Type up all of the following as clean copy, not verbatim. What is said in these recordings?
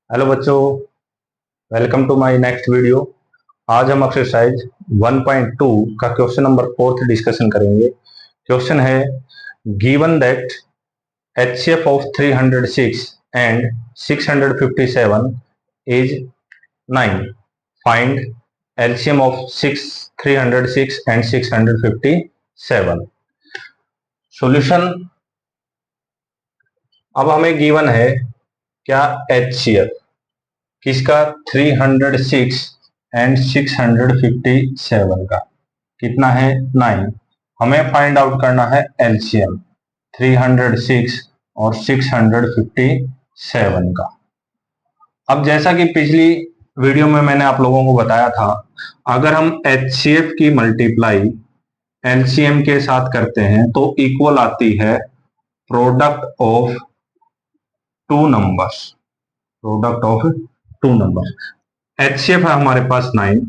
Hello बच्चों, welcome to my next video. आज हम एक्सरसाइज 1.2 का क्वेश्चन नंबर 4 डिस्कशन करेंगे। क्वेश्चन है given that HCF of 306 and 657 is 9, find LCM of 306 and 657। Solution. अब हमें गिवन है क्या HCF किसका 306 एंड 657 का कितना है 9। हमें फाइंड आउट करना है LCM 306 और 657 का। अब जैसा कि पिछली वीडियो में मैंने आप लोगों को बताया था, अगर हम HCF की मल्टीप्लाई LCM के साथ करते हैं तो इक्वल आती है product of two numbers. Product of two numbers HCF है हमारे पास 9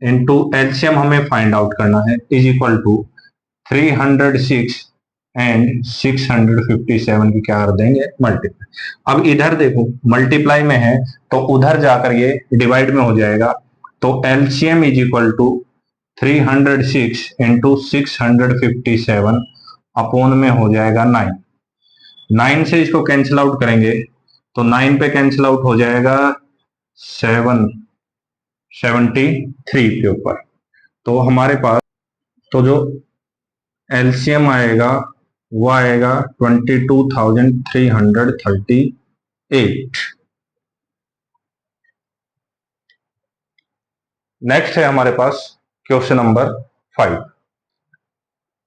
इंटू LCM हमें फाइंड आउट करना है इज इक्वल टू 306 एंड 657 की क्या कर देंगे मल्टीप्लाई। अब इधर देखो मल्टीप्लाई में है तो उधर जाकर ये डिवाइड में हो जाएगा, तो LCM is equal to 306 into 657 upon में हो जाएगा 9। 9 से इसको कैंसिल आउट करेंगे तो 9 पे कैंसिल आउट हो जाएगा 773 के ऊपर। तो हमारे पास तो जो LCM आएगा वो आएगा 22,338। नेक्स्ट है हमारे पास क्वेश्चन नंबर 5।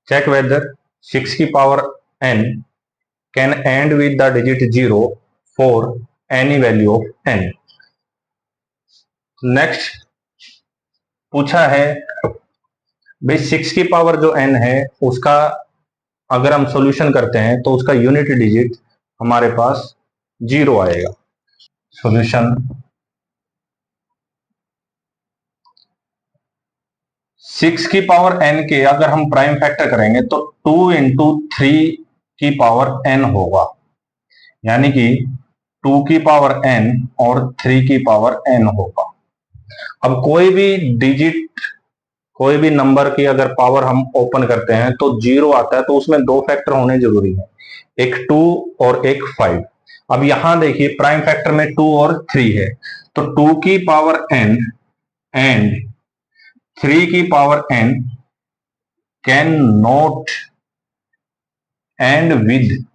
चेक वेदर 6 की power n can and with the digit 0 for any value of n। Next पूछा है भाई 6 की पावर जो n है उसका अगर हम सॉल्यूशन करते हैं तो उसका यूनिट डिजिट हमारे पास 0 आएगा। सॉल्यूशन 6 की पावर n के अगर हम प्राइम फैक्टर करेंगे तो 2 इंटू 3 की पावर n होगा, यानी कि 2 की पावर n और 3 की पावर n होगा। अब कोई भी डिजिट कोई भी नंबर की अगर पावर हम ओपन करते हैं तो 0 आता है, तो उसमें दो फैक्टर होने जरूरी है, एक 2 और एक 5। अब यहां देखिए प्राइम फैक्टर में 2 और 3 है, तो 2 की पावर n एंड 3 की power n can not and with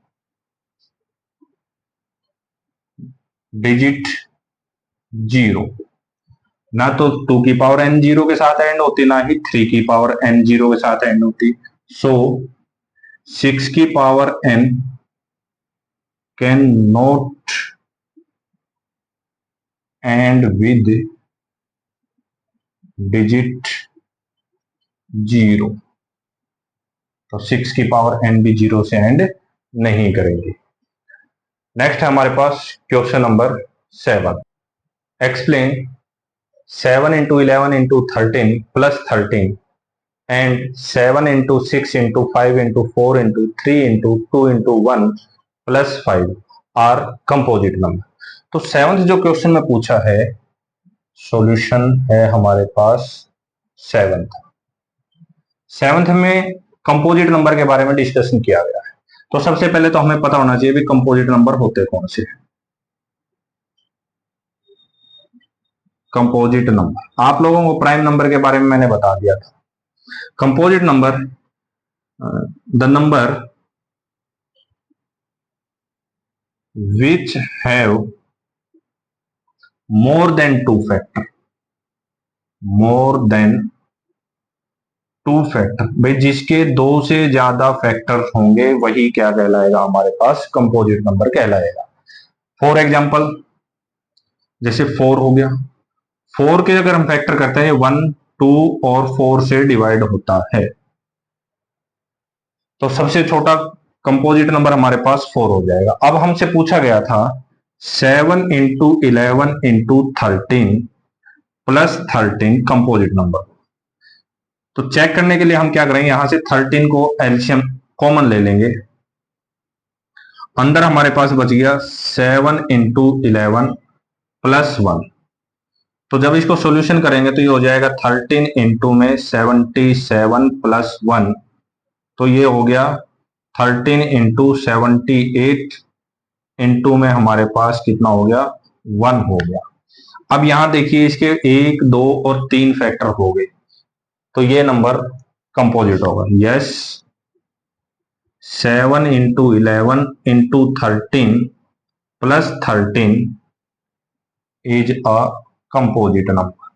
digit 0। ना तो 2 की पावर n 0 के साथ एंड होती, ना ही 3 की पावर n 0 के साथ एंड होती। सो 6 की power n can not and with digit 0। तो 6 की पावर n भी 0 से एंड नहीं करेंगे। नेक्स्ट है हमारे पास question number 7। Explain 7 into 11 into 13 plus 13 and 7 into 6 into 5 into 4 into 3 into 2 into 1 plus 5 are composite number. तो 7th जो क्वेश्चन में पूछा है, सॉल्यूशन है हमारे पास 7th में कंपोजिट नंबर के बारे में डिस्कशन किया गया है। तो सबसे पहले तो हमें पता होना चाहिए भी कंपोजिट नंबर होते कौन से। कंपोजिट नंबर आप लोगों को प्राइम नंबर के बारे में मैंने बता दिया था। Composite number the number which have more than two factor. More than two factor भाई जिसके दो से ज्यादा फैक्टर होंगे वही क्या कहलाएगा, हमारे पास कंपोजिट नंबर कहलाएगा। फॉर एग्जाम्पल जैसे 4 हो गया, 4 के अगर हम फैक्टर करते हैं 1 2 और 4 से डिवाइड होता है, तो सबसे छोटा कंपोजिट नंबर हमारे पास 4 हो जाएगा। अब हमसे पूछा गया था 7 into 11 into 13 plus 13 composite number. तो चेक करने के लिए हम क्या करेंगे, यहां से 13 को एलसीएम कॉमन ले लेंगे। अंदर हमारे पास बच गया 7 इंटू 11 +1। तो जब इसको सॉल्यूशन करेंगे तो ये हो जाएगा 13 इंटू में 77 प्लस 1, तो ये हो गया 13 इंटू 78 इंटू में हमारे पास कितना हो गया, 1 हो गया। अब यहां देखिए इसके 1, 2 और 3 फैक्टर हो गए, तो ये नंबर कंपोजिट होगा। Yes, 7 into 11 into 13 plus 13 is a composite number.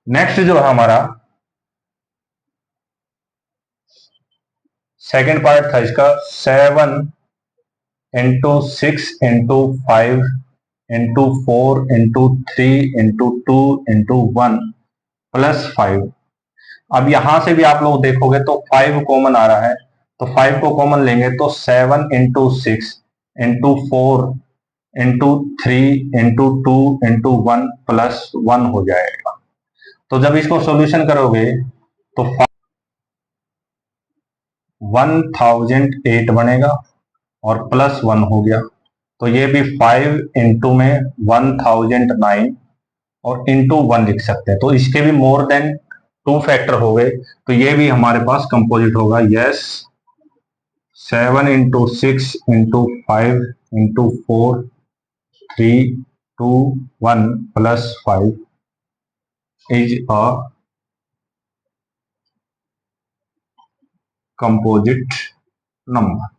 Next जो है हमारा सेकेंड पार्ट था इसका, 7 into 6 into 5 into 4 into 3 into 2 into 1 plus 5। अब यहां से भी आप लोग देखोगे तो 5 कॉमन आ रहा है, तो 5 को कॉमन लेंगे तो 7 into 6 into 4 into 3 into 2 into 1 plus 1 हो जाएगा। तो जब इसको सॉल्यूशन करोगे तो 1008 बनेगा और प्लस 1 हो गया, तो ये भी 5 इंटू में 1009 और इंटू 1 लिख सकते हैं। तो इसके भी मोर देन 2 फैक्टर हो गए, तो ये भी हमारे पास कंपोजिट होगा। Yes, 7 into 6 into 5 into 4 3 2 1 plus 5 is a composite number.